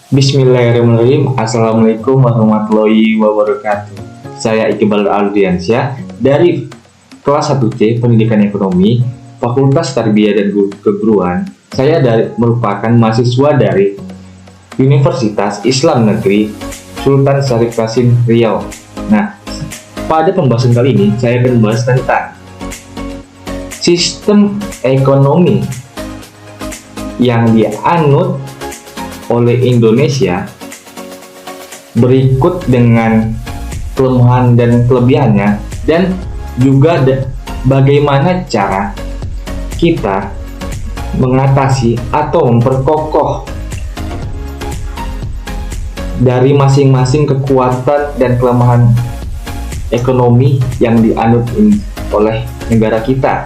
Bismillahirrahmanirrahim. Assalamualaikum warahmatullahi wabarakatuh. Saya Iqbal Ardiansyah dari kelas 1C Pendidikan Ekonomi, Fakultas Tarbiyah dan Keguruan. Saya merupakan mahasiswa dari Universitas Islam Negeri Sultan Syarif Qasim Riau. Nah, pada pembahasan kali ini saya akan membahas tentang sistem ekonomi yang dianut oleh Indonesia berikut dengan kelemahan dan kelebihannya, dan juga bagaimana cara kita mengatasi atau memperkokoh dari masing-masing kekuatan dan kelemahan ekonomi yang dianut oleh negara kita.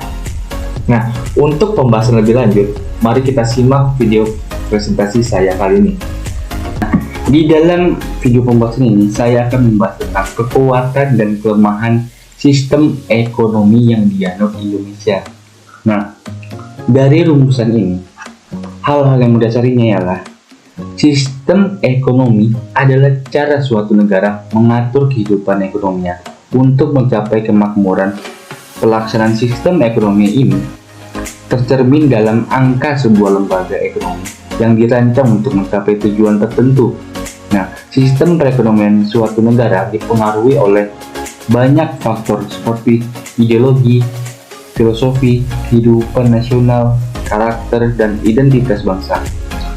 Nah, untuk pembahasan lebih lanjut, mari kita simak video presentasi saya kali ini. Di dalam video pembahasan ini, saya akan membahas tentang kekuatan dan kelemahan sistem ekonomi yang dianut Indonesia. Nah, dari rumusan ini, hal-hal yang mendasarinya ialah sistem ekonomi adalah cara suatu negara mengatur kehidupan ekonominya untuk mencapai kemakmuran. Pelaksanaan sistem ekonomi ini tercermin dalam angka sebuah lembaga ekonomi yang dirancang untuk mencapai tujuan tertentu. Nah, sistem perekonomian suatu negara dipengaruhi oleh banyak faktor seperti ideologi, filosofi, kehidupan nasional, karakter dan identitas bangsa,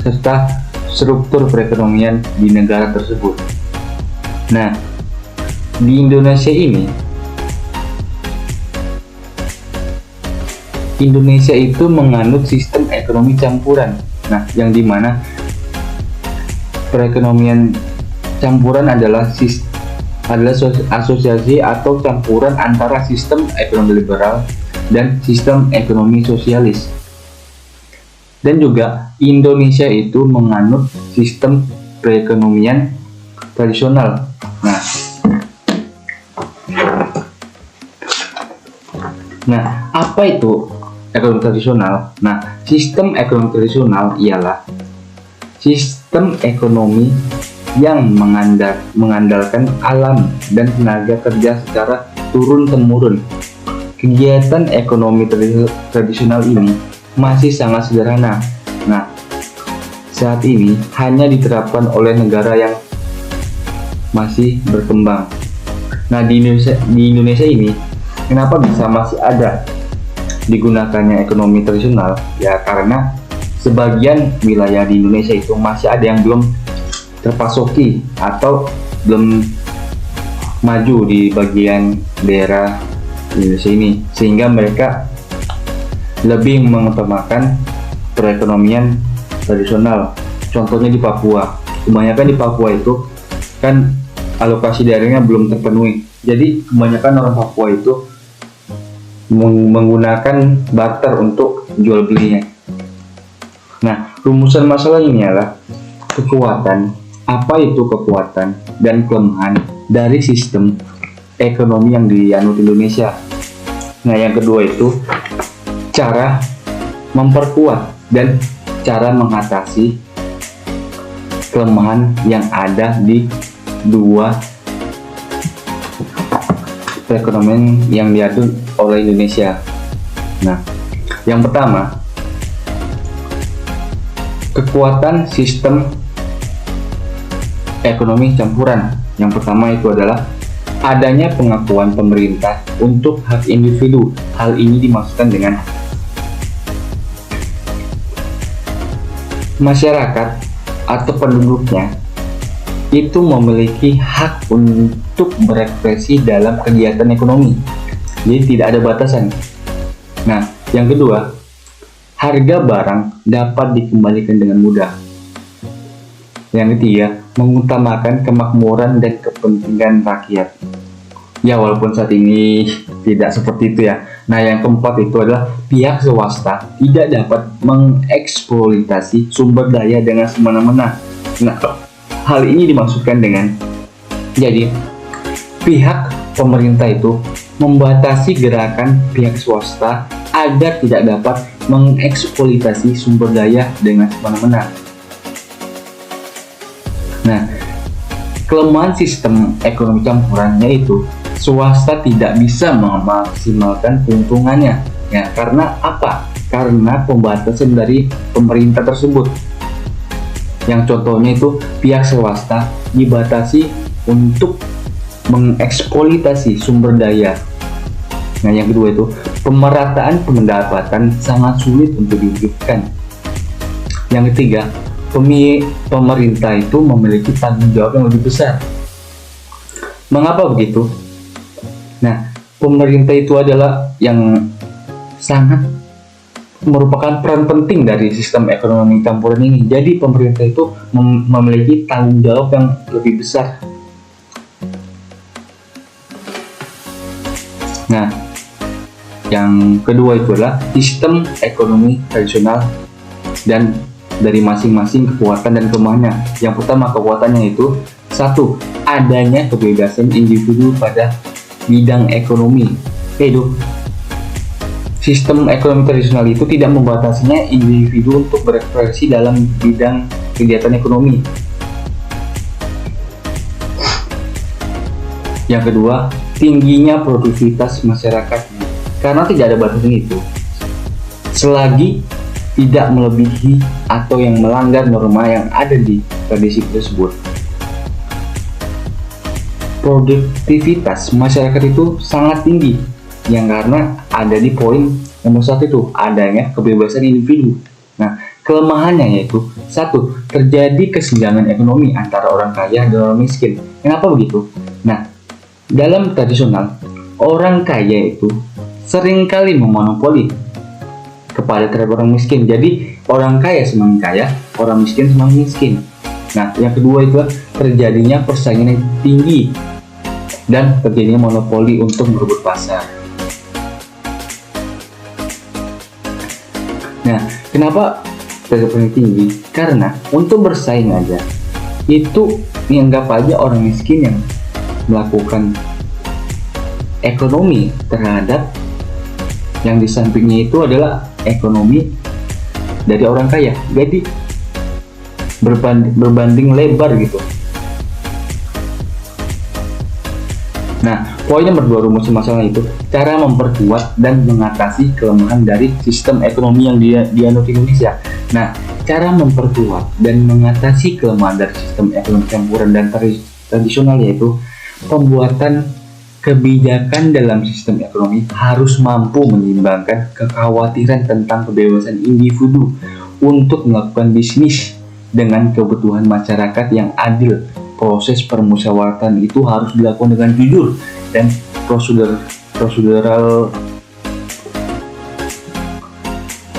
serta struktur perekonomian di negara tersebut. Nah, di Indonesia itu menganut sistem ekonomi campuran. Nah, yang dimana perekonomian campuran adalah asosiasi atau campuran antara sistem ekonomi liberal dan sistem ekonomi sosialis. Dan juga Indonesia itu menganut sistem perekonomian tradisional. Nah, apa itu ekonomi tradisional? Nah, sistem ekonomi tradisional ialah sistem ekonomi yang mengandalkan alam dan tenaga kerja secara turun-temurun. Kegiatan ekonomi tradisional ini masih sangat sederhana. Nah, saat ini hanya diterapkan oleh negara yang masih berkembang. Nah, di Indonesia ini, kenapa bisa masih ada digunakannya ekonomi tradisional? Ya, karena sebagian wilayah di Indonesia itu masih ada yang belum terpasoki atau belum maju di bagian daerah Indonesia ini, sehingga mereka lebih mengutamakan perekonomian tradisional. Contohnya di Papua, kebanyakan di Papua itu kan alokasi daerahnya belum terpenuhi, jadi kebanyakan orang Papua itu menggunakan barter untuk jual belinya. Nah, rumusan masalah ini adalah kekuatan. Apa itu kekuatan dan kelemahan dari sistem ekonomi yang dianut Indonesia? Nah, yang kedua itu cara memperkuat dan cara mengatasi kelemahan yang ada di dua perekonomian yang dianut oleh Indonesia. Nah, yang pertama, kekuatan sistem ekonomi campuran. Yang pertama itu adalah adanya pengakuan pemerintah untuk hak individu. Hal ini dimaksudkan dengan masyarakat atau penduduknya itu memiliki hak untuk berekspresi dalam kegiatan ekonomi. Jadi tidak ada batasan. Nah, yang kedua, harga barang dapat dikembalikan dengan mudah. Yang ketiga, mengutamakan kemakmuran dan kepentingan rakyat. Ya, walaupun saat ini tidak seperti itu ya. Nah, yang keempat itu adalah pihak swasta tidak dapat mengeksploitasi sumber daya dengan semena-mena. Nah, hal ini dimaksudkan dengan, jadi pihak pemerintah itu membatasi gerakan pihak swasta agar tidak dapat mengeksploitasi sumber daya dengan semena-mena. Nah, kelemahan sistem ekonomi campuran yaitu swasta tidak bisa memaksimalkan keuntungannya. Ya, karena apa? Karena pembatasan dari pemerintah tersebut. Yang contohnya itu pihak swasta dibatasi untuk mengeksploitasi sumber daya. Nah, yang kedua itu pemerataan pendapatan sangat sulit untuk diwujudkan. Yang ketiga, pemerintah itu memiliki tanggung jawab yang lebih besar. Mengapa begitu? Nah, pemerintah itu adalah yang sangat merupakan peran penting dari sistem ekonomi campuran ini. Jadi pemerintah itu memiliki tanggung jawab yang lebih besar. Nah, yang kedua itu adalah sistem ekonomi tradisional dan dari masing-masing kekuatan dan kelemahannya. Yang pertama, kekuatannya itu satu, adanya kebebasan individu pada bidang ekonomi. Yaitu sistem ekonomi tradisional itu tidak membatasinya individu untuk berekspresi dalam bidang kegiatan ekonomi. Yang kedua, tingginya produktivitas masyarakatnya. Karena tidak ada batasan itu, selagi tidak melebihi atau yang melanggar norma yang ada di tradisi tersebut. Produktivitas masyarakat itu sangat tinggi, yang karena ada di poin nomor 1 itu adanya kebebasan individu. Nah, kelemahannya yaitu satu, terjadi kesenjangan ekonomi antara orang kaya dan orang miskin. Kenapa begitu? Nah, dalam tradisional, orang kaya itu seringkali memonopoli kepada terhadap orang miskin. Jadi orang kaya semakin kaya, orang miskin semakin miskin. Nah, yang kedua itu terjadinya persaingan yang tinggi dan terjadinya monopoli untuk merebut pasar. Nah, kenapa persaingan tinggi? Karena untuk bersaing aja itu dianggap aja orang miskin yang melakukan ekonomi terhadap yang di sampingnya itu adalah ekonomi dari orang kaya. Jadi berbanding lebar gitu. Nah, poin nomor 2 rumus masalah itu cara memperkuat dan mengatasi kelemahan dari sistem ekonomi yang dianut Indonesia. Nah, cara memperkuat dan mengatasi kelemahan dari sistem ekonomi campuran dan tradisional yaitu pembuatan kebijakan dalam sistem ekonomi harus mampu menyeimbangkan kekhawatiran tentang kebebasan individu untuk melakukan bisnis dengan kebutuhan masyarakat yang adil. Proses permusyawaratan itu harus dilakukan dengan jujur dan prosedural.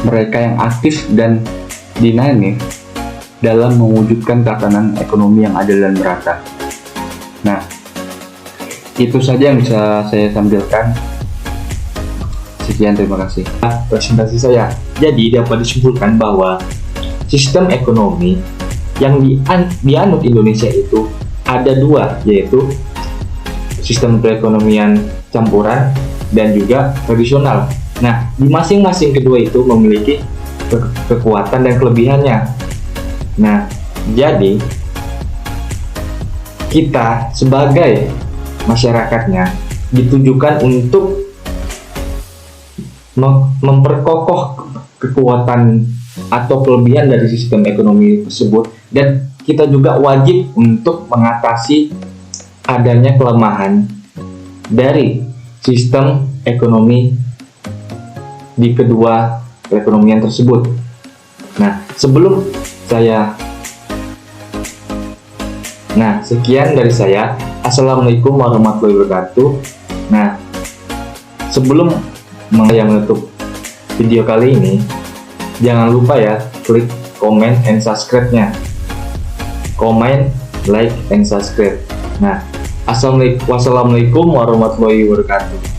Mereka yang aktif dan dinamis dalam mewujudkan tatanan ekonomi yang adil dan merata. Nah, itu saja yang bisa saya tampilkan. Sekian, terima kasih. Presentasi saya. Jadi dapat disimpulkan bahwa sistem ekonomi yang dianut Indonesia itu ada dua, yaitu sistem perekonomian campuran dan juga tradisional. Nah, di masing-masing kedua itu memiliki kekuatan dan kelebihannya. Nah, jadi kita sebagai masyarakatnya ditujukan untuk memperkokoh kekuatan atau kelebihan dari sistem ekonomi tersebut, dan kita juga wajib untuk mengatasi adanya kelemahan dari sistem ekonomi di kedua perekonomian tersebut. Nah, sekian dari saya. Assalamualaikum warahmatullahi wabarakatuh. Nah, sebelum saya menutup video kali ini, jangan lupa ya, klik comment and subscribe-nya. Comment, like, and subscribe. Nah, wassalamualaikum warahmatullahi wabarakatuh.